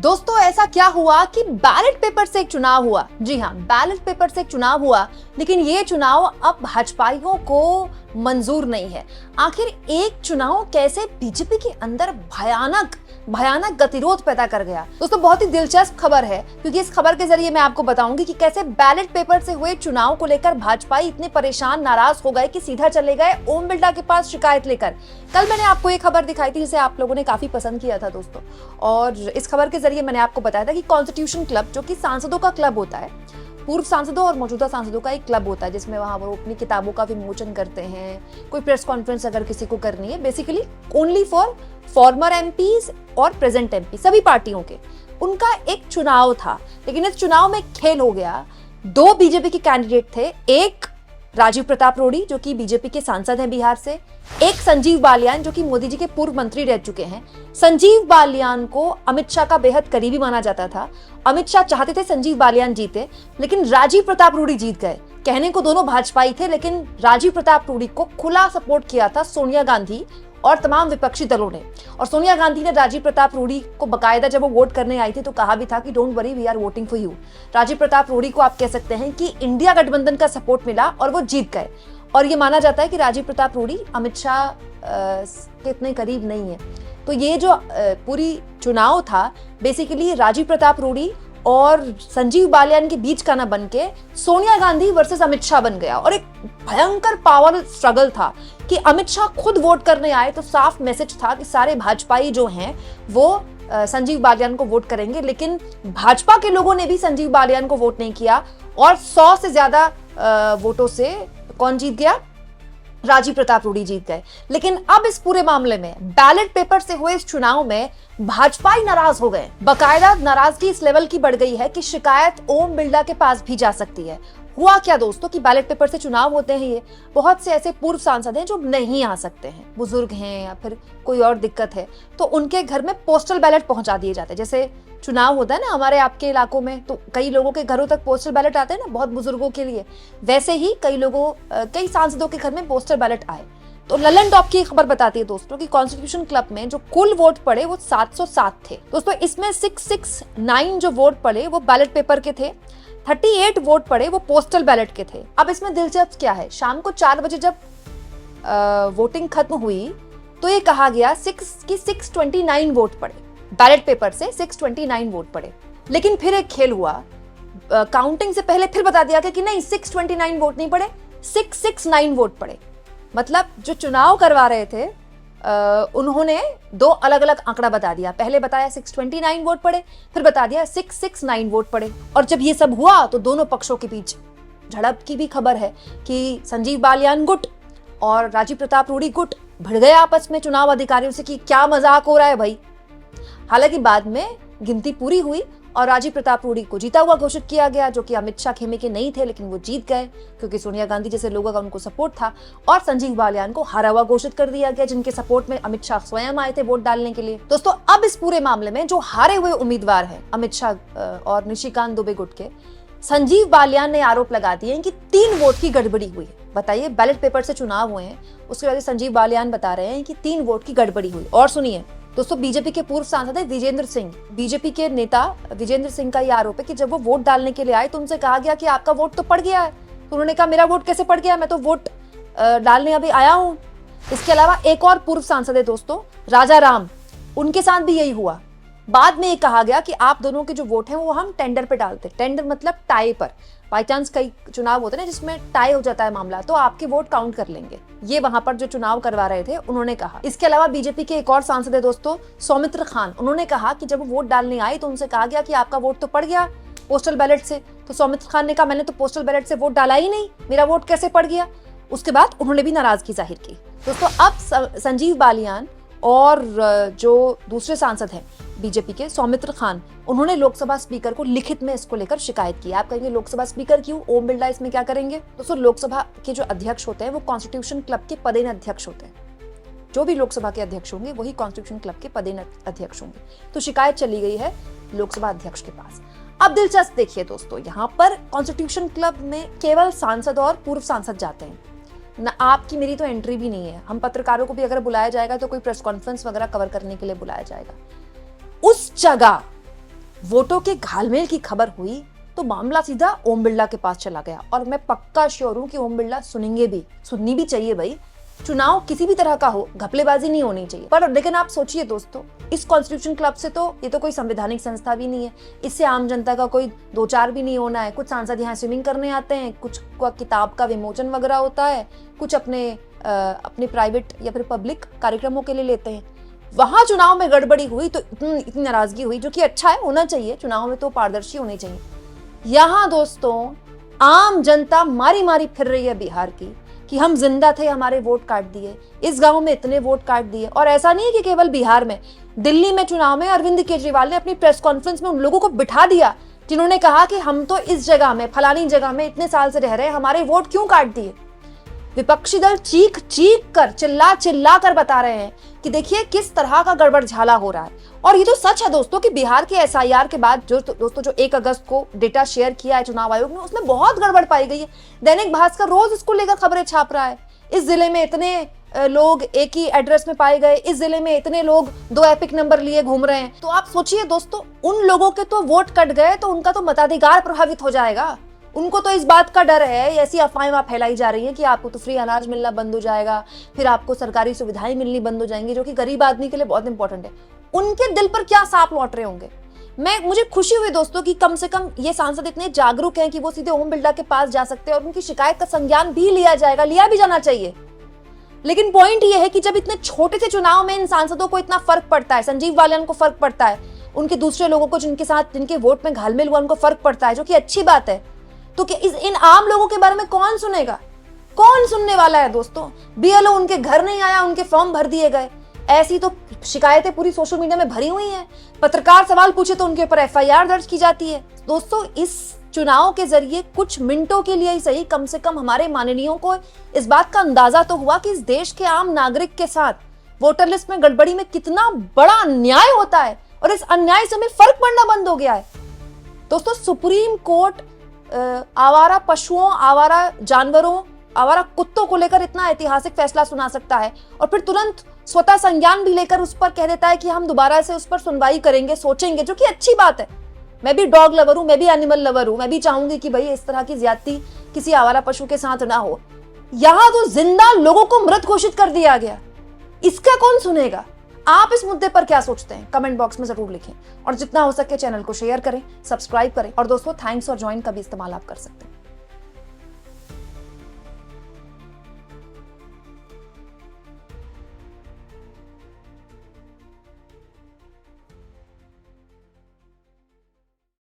दोस्तों ऐसा क्या हुआ कि बैलेट पेपर से एक चुनाव हुआ। जी हाँ, बैलेट पेपर से एक चुनाव हुआ, लेकिन ये चुनाव अब भाजपाइयों को मंजूर नहीं है। आखिर एक चुनाव कैसे बीजेपी के अंदर भयानक गतिरोध पैदा कर गया। दोस्तों बहुत ही दिलचस्प खबर है, क्योंकि इस खबर के जरिए मैं आपको बताऊंगी कि कैसे बैलेट पेपर से हुए चुनाव को लेकर भाजपाई इतने परेशान नाराज हो गए कि सीधा चले गए ओम बिरला के पास शिकायत लेकर। कल मैंने आपको एक खबर दिखाई थी जिसे आप लोगों ने काफी पसंद किया था दोस्तों, और इस खबर के जरिए मैंने आपको बताया था कि कॉन्स्टिट्यूशन क्लब, जो कि सांसदों का क्लब होता है, पूर्व सांसदों और मौजूदा सांसदों का एक क्लब होता है, जिसमें वहां वो अपनी किताबों का विमोचन करते हैं। कोई प्रेस कॉन्फ्रेंस अगर किसी को करनी है, basically only for farmer MPs और प्रेजेंट एमपी, सभी पार्टियों के, उनका एक चुनाव था। लेकिन इस चुनाव में खेल हो गया। दो बीजेपी के कैंडिडेट थे, एक राजीव प्रताप रूडी जो कि बीजेपी के सांसद हैं बिहार से, एक संजीव बालियान जो कि मोदी जी के पूर्व मंत्री रह चुके हैं। संजीव बालियान को अमित शाह का बेहद करीबी माना जाता था। अमित शाह चाहते थे संजीव बालियान जीते, लेकिन राजीव प्रताप रूडी जीत गए। कहने को दोनों भाजपाई थे, लेकिन राजीव प्रताप रूडी को खुला सपोर्ट किया था सोनिया गांधी और तमाम विपक्षी दलों ने। और सोनिया गांधी ने राजीव प्रताप रूडी को बकायदा जब वो वोट करने आई थी तो कहा भी था कि don't worry, we are voting for you. Rajiv Pratap Rudy को आप कह सकते हैं कि इंडिया गठबंधन का सपोर्ट मिला और वो जीत गए। और ये माना जाता है कि राजीव प्रताप रूडी अमित शाह के इतने करीब नहीं है। तो ये जो पूरी चुनाव था, बेसिकली राजीव प्रताप रूडी और संजीव बालियान के बीच का ना बन के सोनिया गांधी वर्सेस अमित शाह बन गया। और एक भयंकर पावर स्ट्रगल था कि अमित शाह खुद वोट करने आए तो साफ मैसेज था कि सारे भाजपाई जो हैं वो संजीव बालियान को वोट करेंगे। लेकिन भाजपा के लोगों ने भी संजीव बालियान को वोट नहीं किया, और 100 से ज्यादा वोटों से कौन जीत गया? राजीव प्रताप रूडी जीत गए। लेकिन अब इस पूरे मामले में, बैलेट पेपर से हुए इस चुनाव में, भाजपाई नाराज हो गए। बकायदा नाराजगी इस लेवल की बढ़ गई है कि शिकायत ओम बिरला के पास भी जा सकती है। हुआ क्या दोस्तों कि बैलेट पेपर से चुनाव होते हैं, ये बहुत से ऐसे पूर्व सांसद हैं जो नहीं आ सकते हैं, बुजुर्ग हैं या फिर कोई और दिक्कत है, तो उनके घर में पोस्टल बैलेट पहुंचा दिए जाते हैं। जैसे चुनाव होता है ना हमारे आपके इलाकों में, तो कई लोगों के घरों तक पोस्टल बैलेट आते हैं ना, बहुत बुजुर्गों के लिए। वैसे ही कई सांसदों के घर में पोस्टल बैलेट आए। तो ललन टॉप की खबर बताती है दोस्तों कि कॉन्स्टिट्यूशन क्लब में जो कुल वोट पड़े वो 707 थे दोस्तों। इसमें 669 जो वोट पड़े वो बैलेट पेपर के थे, 38 वोट पड़े वो पोस्टल बैलेट के थे। अब इसमें दिलचस्प क्या है, शाम को 4 बजे जब वोटिंग खत्म हुई तो ये कहा गया 629 वोट पड़े, बैलेट पेपर से 629 वोट पड़े। लेकिन फिर एक खेल हुआ, काउंटिंग से पहले फिर बता दिया कि नहीं, 629 वोट नहीं पड़े, 669 वोट पड़े। मतलब जो चुनाव करवा रहे थे उन्होंने दो अलग अलग आंकड़ा बता दिया। पहले बताया 629 वोट पड़े, फिर बता दिया 669 वोट पड़े। और जब ये सब हुआ तो दोनों पक्षों के बीच झड़प की भी खबर है कि संजीव बालियान गुट और राजीव प्रताप रूडी गुट भिड़ गए आपस में चुनाव अधिकारियों से कि क्या मजाक हो रहा है भाई। हालांकि बाद में गिनती पूरी हुई और राजीव प्रताप रूडी को जीता हुआ घोषित किया गया, जो कि अमित शाह खेमे के नहीं थे, लेकिन वो जीत गए क्योंकि सोनिया गांधी जैसे लोगों का उनको सपोर्ट था। और संजीव बालियान को हारा हुआ घोषित कर दिया गया, जिनके सपोर्ट में अमित शाह स्वयं आए थे वोट डालने के लिए। दोस्तों अब इस पूरे मामले में जो हारे हुए उम्मीदवार हैं अमित शाह और निशिकांत दुबे गुट के, संजीव बालियान ने आरोप लगा दिए कि 3 वोट की गड़बड़ी हुई है। बताइए, बैलेट पेपर से चुनाव हुए हैं, उसके बाद संजीव बालियान बता रहे हैं कि 3 वोट की गड़बड़ी हुई। और सुनिए दोस्तों, बीजेपी के पूर्व सांसद है विजेंद्र सिंह, बीजेपी के नेता विजेंद्र सिंह का यह आरोप है कि जब वो वोट डालने के लिए आए तो उनसे कहा गया कि आपका वोट तो पड़ गया है। तो उन्होंने कहा मेरा वोट कैसे पड़ गया, मैं तो वोट डालने अभी आया हूं। इसके अलावा एक और पूर्व सांसद है दोस्तों, राजा राम, उनके साथ भी यही हुआ। बाद में ये कहा गया कि आप दोनों के जो वोट हैं वो हम टेंडर पे डालते, टेंडर मतलब टाई पर। बाई चांस कई चुनाव होते हैं जिसमें टाई हो जाता है मामला, तो आपके वोट काउंट कर लेंगे। ये वहां पर जो चुनाव करवा रहे थे उन्होंने कहा। इसके अलावा बीजेपी के एक और सांसद है दोस्तों, सौमित्र खान, उन्होंने कहा कि जब वो वोट डालने आए तो उनसे कहा गया कि आपका वोट तो पड़ गया पोस्टल बैलेट से। तो सौमित्र खान ने कहा मैंने तो पोस्टल बैलेट से वोट डाला ही नहीं, मेरा वोट कैसे पड़ गया। उसके बाद उन्होंने भी नाराजगी जाहिर की। दोस्तों अब संजीव बालियान और जो दूसरे सांसद हैं बीजेपी के, सौमित्र खान, उन्होंने लोकसभा स्पीकर को लिखित में इसको लेकर शिकायत की। आप कहेंगे लोकसभा स्पीकर क्यों, ओम बिरला इसमें क्या करेंगे? दोस्तों लोकसभा के जो अध्यक्ष होते हैं वो कॉन्स्टिट्यूशन क्लब के पदेन अध्यक्ष होते हैं। जो भी लोकसभा के अध्यक्ष होंगे वही कॉन्स्टिट्यूशन क्लब के पदेन अध्यक्ष होंगे। तो शिकायत चली गई है लोकसभा अध्यक्ष के पास। अब दिलचस्प देखिए दोस्तों, यहाँ पर कॉन्स्टिट्यूशन क्लब में केवल सांसद और पूर्व सांसद जाते हैं, ना आपकी मेरी तो एंट्री भी नहीं है। हम पत्रकारों को भी अगर बुलाया जाएगा तो कोई प्रेस कॉन्फ्रेंस वगैरह कवर करने के लिए बुलाया जाएगा। उस जगह वोटों के घालमेल की खबर हुई तो मामला सीधा ओम बिरला के पास चला गया, और मैं पक्का श्योर हूं कि ओम बिरला सुनेंगे भी, सुननी भी चाहिए भाई। चुनाव किसी भी तरह का हो, घपलेबाजी नहीं होनी चाहिए। पर लेकिन आप सोचिए दोस्तों, इस कॉन्स्टिट्यूशन क्लब से तो ये तो कोई संवैधानिक संस्था भी नहीं है, इससे आम जनता का कोई दो चार भी नहीं होना है। कुछ सांसद यहाँ स्विमिंग करने आते हैं, कुछ का किताब का विमोचन वगैरह होता है, कुछ अपने प्राइवेट या फिर पब्लिक कार्यक्रमों के लिए लेते हैं। वहां चुनाव में गड़बड़ी हुई तो इतनी नाराजगी हुई, जो कि अच्छा है, होना चाहिए। चुनाव में तो पारदर्शी होनी चाहिए। यहाँ दोस्तों आम जनता मारी मारी फिर रही है बिहार की कि हम जिंदा थे, हमारे वोट काट दिए, इस गांव में इतने वोट काट दिए। और ऐसा नहीं है कि केवल बिहार में, दिल्ली में चुनाव में अरविंद केजरीवाल ने अपनी प्रेस कॉन्फ्रेंस में उन लोगों को बिठा दिया जिन्होंने कहा कि हम तो इस जगह में, फलानी जगह में इतने साल से रह रहे हैं, हमारे वोट क्यों काट दिए। विपक्षी दल चीख चीख कर, चिल्ला चिल्ला कर बता रहे हैं कि देखिए किस तरह का गड़बड़ झाला हो रहा है। और ये तो सच है दोस्तों कि बिहार के एसआईआर के बाद जो 1 अगस्त को डेटा शेयर किया है चुनाव आयोग ने, उसमें बहुत गड़बड़ पाई गई है। दैनिक भास्कर रोज इसको लेकर खबरें छाप रहा है। इस जिले में इतने लोग एक ही एड्रेस में पाए गए, इस जिले में इतने लोग 2 एपिक नंबर लिए घूम रहे हैं। तो आप सोचिए दोस्तों, उन लोगों के तो वोट कट गए तो उनका तो मताधिकार प्रभावित हो जाएगा। उनको तो इस बात का डर है, ऐसी अफवाहें वहां फैलाई जा रही है कि आपको तो फ्री अनाज मिलना बंद हो जाएगा, फिर आपको सरकारी सुविधाएं मिलनी बंद हो जाएंगी, जो कि गरीब आदमी के लिए बहुत इंपॉर्टेंट है। उनके दिल पर क्या सांप लौट रहे होंगे। मुझे खुशी हुई दोस्तों कि कम से कम ये सांसद इतने जागरूक हैं कि वो सीधे ओम बिरला के पास जा सकते हैं और उनकी शिकायत का संज्ञान भी लिया जाएगा, लिया भी जाना चाहिए। लेकिन पॉइंट ये है कि जब इतने छोटे से चुनाव में इन सांसदों को इतना फर्क पड़ता है, संजीव बालियान को फर्क पड़ता है, उनके दूसरे लोगों को जिनके साथ जिनके वोट में घालमेल हुआ उनको फर्क पड़ता है, जो कि अच्छी बात है, तो क्या इन आम लोगों के बारे में कौन सुनेगा? कौन सुनने वाला है दोस्तों? बीएलओ उनके घर नहीं आया, उनके फॉर्म भर दिए गए। ऐसी तो शिकायतें पूरी सोशल मीडिया में भरी हुई हैं। पत्रकार सवाल पूछे तो उनके ऊपर एफआईआर दर्ज की जाती है। दोस्तों, इस चुनाव के जरिए कुछ मिनटों के लिए ही सही, कम से कम हमारे माननीयों को इस बात का अंदाजा तो हुआ कि इस देश के आम नागरिक के साथ वोटर लिस्ट में गड़बड़ी में कितना बड़ा अन्याय होता है, और इस अन्याय से हमें फर्क पड़ना बंद हो गया है। दोस्तों, सुप्रीम कोर्ट आवारा पशुओं, आवारा जानवरों, आवारा कुत्तों को लेकर इतना ऐतिहासिक फैसला सुना सकता है और फिर तुरंत स्वतः संज्ञान भी लेकर उस पर कह देता है कि हम दोबारा से उस पर सुनवाई करेंगे, सोचेंगे, जो कि अच्छी बात है। मैं भी डॉग लवर हूं, मैं भी एनिमल लवर हूं, मैं भी चाहूंगी कि भाई इस तरह की ज्यादती किसी आवारा पशु के साथ ना हो। यहां तो जिंदा लोगों को मृत घोषित कर दिया गया, इसका कौन सुनेगा? आप इस मुद्दे पर क्या सोचते हैं? कमेंट बॉक्स में जरूर लिखें, और जितना हो सके चैनल को शेयर करें, सब्सक्राइब करें। और दोस्तों, थैंक्स और ज्वाइन का भी इस्तेमाल आप कर सकते हैं।